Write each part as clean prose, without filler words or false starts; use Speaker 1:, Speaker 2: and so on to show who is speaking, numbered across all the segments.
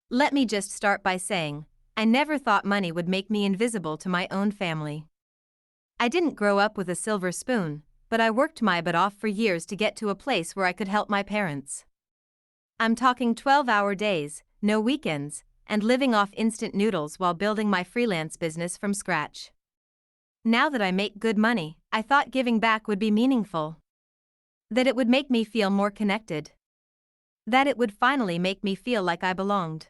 Speaker 1: Let me just start by saying, I never thought money would make me invisible to my own family. I didn't grow up with a silver spoon, but I worked my butt off for years to get to a place where I could help my parents. I'm talking 12-hour days, no weekends, and living off instant noodles while building my freelance business from scratch. Now that I make good money, I thought giving back would be meaningful. That it would make me feel more connected. That it would finally make me feel like I belonged.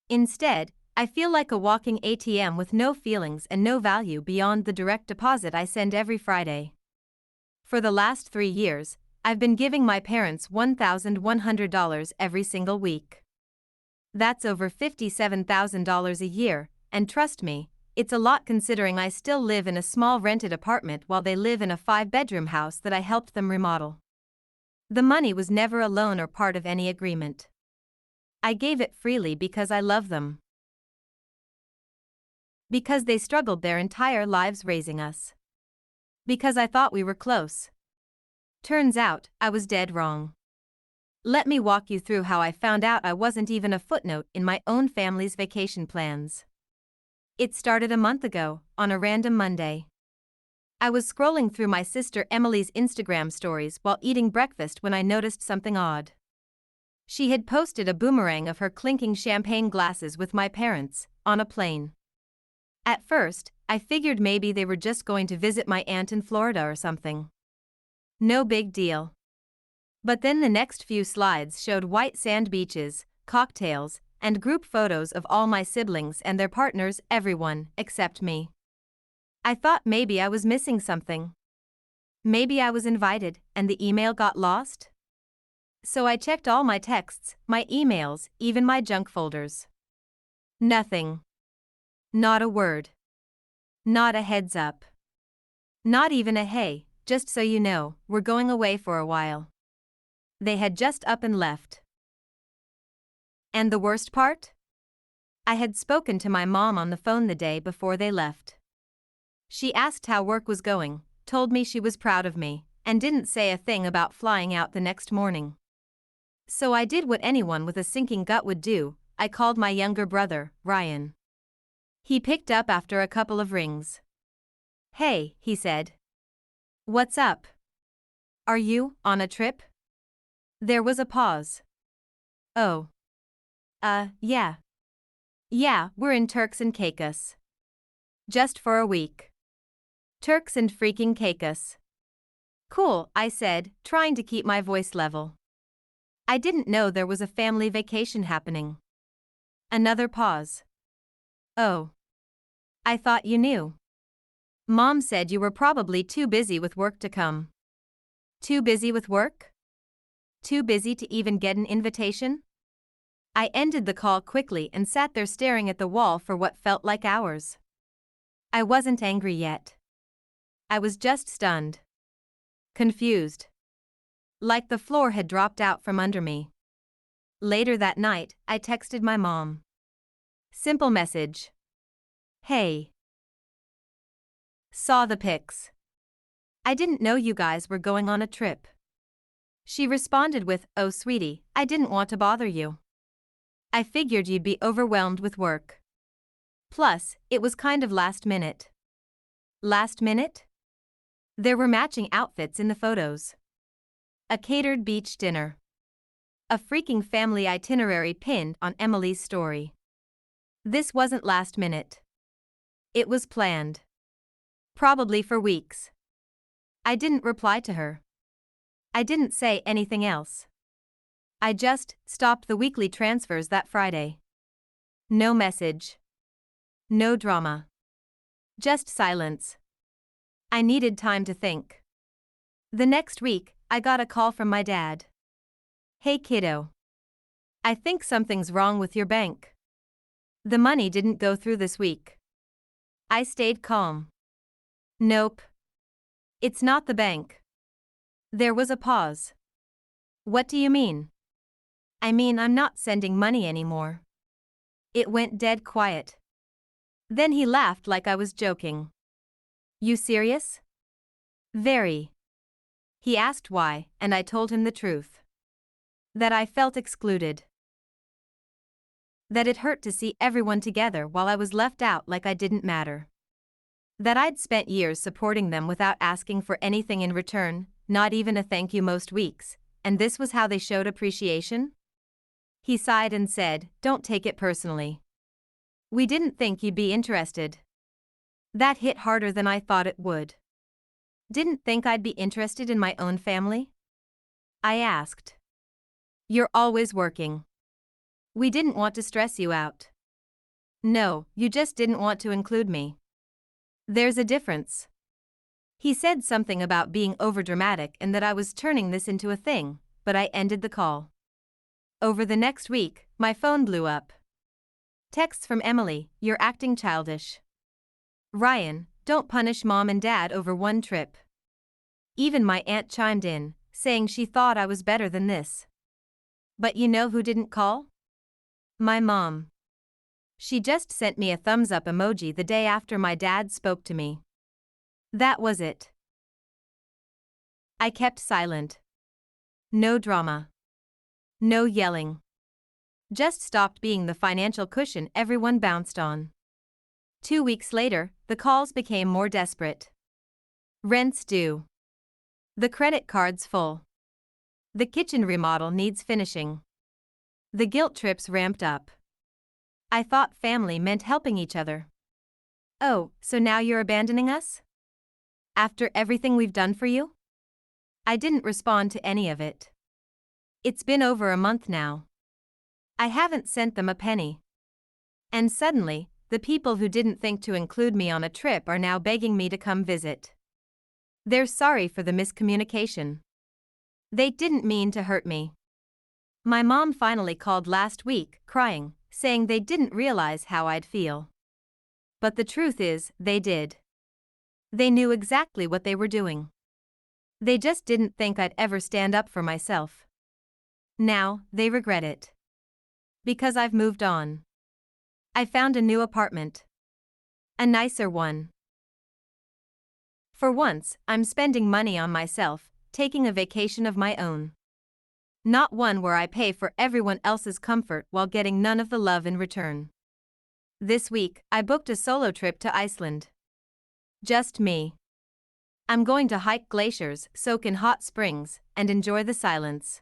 Speaker 1: Instead, I feel like a walking ATM with no feelings and no value beyond the direct deposit I send every Friday. For the last 3 years, I've been giving my parents $1,100 every single week. That's over $57,000 a year, and trust me, it's a lot considering I still live in a small rented apartment while they live in a 5-bedroom house that I helped them remodel. The money was never a loan or part of any agreement. I gave it freely because I love them. Because they struggled their entire lives raising us. Because I thought we were close. Turns out, I was dead wrong. Let me walk you through how I found out I wasn't even a footnote in my own family's vacation plans. It started a month ago, on a random Monday. I was scrolling through my sister Emily's Instagram stories while eating breakfast when I noticed something odd. She had posted a boomerang of her clinking champagne glasses with my parents, on a plane. At first, I figured maybe they were just going to visit my aunt in Florida or something. No big deal. But then the next few slides showed white sand beaches, cocktails, and group photos of all my siblings and their partners, everyone except me. I thought maybe I was missing something. Maybe I was invited and the email got lost? So I checked all my texts, my emails, even my junk folders. Nothing. Not a word. Not a heads up. Not even a hey, just so you know, we're going away for a while. They had just up and left. And the worst part? I had spoken to my mom on the phone the day before they left. She asked how work was going, told me she was proud of me, and didn't say a thing about flying out the next morning. So I did what anyone with a sinking gut would do, I called my younger brother, Ryan. He picked up after a couple of rings. Hey, he said. What's up? Are you on a trip? There was a pause. Oh. Yeah. Yeah, we're in Turks and Caicos. Just for a week. Turks and freaking Caicos. Cool, I said, trying to keep my voice level. I didn't know there was a family vacation happening. Another pause. Oh. I thought you knew. Mom said you were probably too busy with work to come. Too busy with work? Too busy to even get an invitation? I ended the call quickly and sat there staring at the wall for what felt like hours. I wasn't angry yet. I was just stunned. Confused. Like the floor had dropped out from under me. Later that night, I texted my mom. Simple message. Hey. Saw the pics. I didn't know you guys were going on a trip. She responded with, oh sweetie, I didn't want to bother you. I figured you'd be overwhelmed with work. Plus, it was kind of last minute. Last minute? There were matching outfits in the photos. A catered beach dinner. A freaking family itinerary pinned on Emily's story. This wasn't last minute. It was planned. Probably for weeks. I didn't reply to her. I didn't say anything else. I just stopped the weekly transfers that Friday. No message. No drama. Just silence. I needed time to think. The next week, I got a call from my dad. Hey kiddo. I think something's wrong with your bank. The money didn't go through this week. I stayed calm. Nope. It's not the bank. There was a pause. What do you mean? I mean, I'm not sending money anymore. It went dead quiet. Then he laughed like I was joking. You serious? Very. He asked why, and I told him the truth. That I felt excluded. That it hurt to see everyone together while I was left out like I didn't matter. That I'd spent years supporting them without asking for anything in return, not even a thank you most weeks, and this was how they showed appreciation? He sighed and said, "Don't take it personally. We didn't think you'd be interested." That hit harder than I thought it would. Didn't think I'd be interested in my own family? I asked. You're always working. We didn't want to stress you out. No, you just didn't want to include me. There's a difference. He said something about being overdramatic and that I was turning this into a thing, but I ended the call. Over the next week, my phone blew up. Texts from Emily, "You're acting childish." Ryan, "Don't punish mom and dad over one trip." Even my aunt chimed in, saying she thought I was better than this. But you know who didn't call? My mom. She just sent me a thumbs up emoji the day after my dad spoke to me. That was it. I kept silent. No drama. No yelling. Just stopped being the financial cushion everyone bounced on. 2 weeks later, the calls became more desperate. Rent's due. The credit card's full. The kitchen remodel needs finishing. The guilt trips ramped up. I thought family meant helping each other. Oh, so now you're abandoning us? After everything we've done for you? I didn't respond to any of it. It's been over a month now. I haven't sent them a penny. And suddenly, the people who didn't think to include me on a trip are now begging me to come visit. They're sorry for the miscommunication. They didn't mean to hurt me. My mom finally called last week, crying, saying they didn't realize how I'd feel. But the truth is, they did. They knew exactly what they were doing. They just didn't think I'd ever stand up for myself. Now, they regret it. Because I've moved on. I found a new apartment. A nicer one. For once, I'm spending money on myself, taking a vacation of my own. Not one where I pay for everyone else's comfort while getting none of the love in return. This week, I booked a solo trip to Iceland. Just me. I'm going to hike glaciers, soak in hot springs, and enjoy the silence.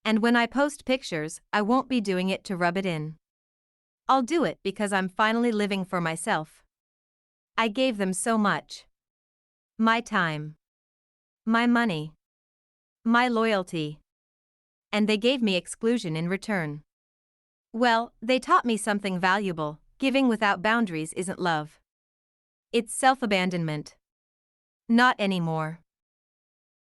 Speaker 1: And when I post pictures, I won't be doing it to rub it in. I'll do it because I'm finally living for myself. I gave them so much. My time. My money. My loyalty. And they gave me exclusion in return. Well, they taught me something valuable: giving without boundaries isn't love. It's self-abandonment. Not anymore.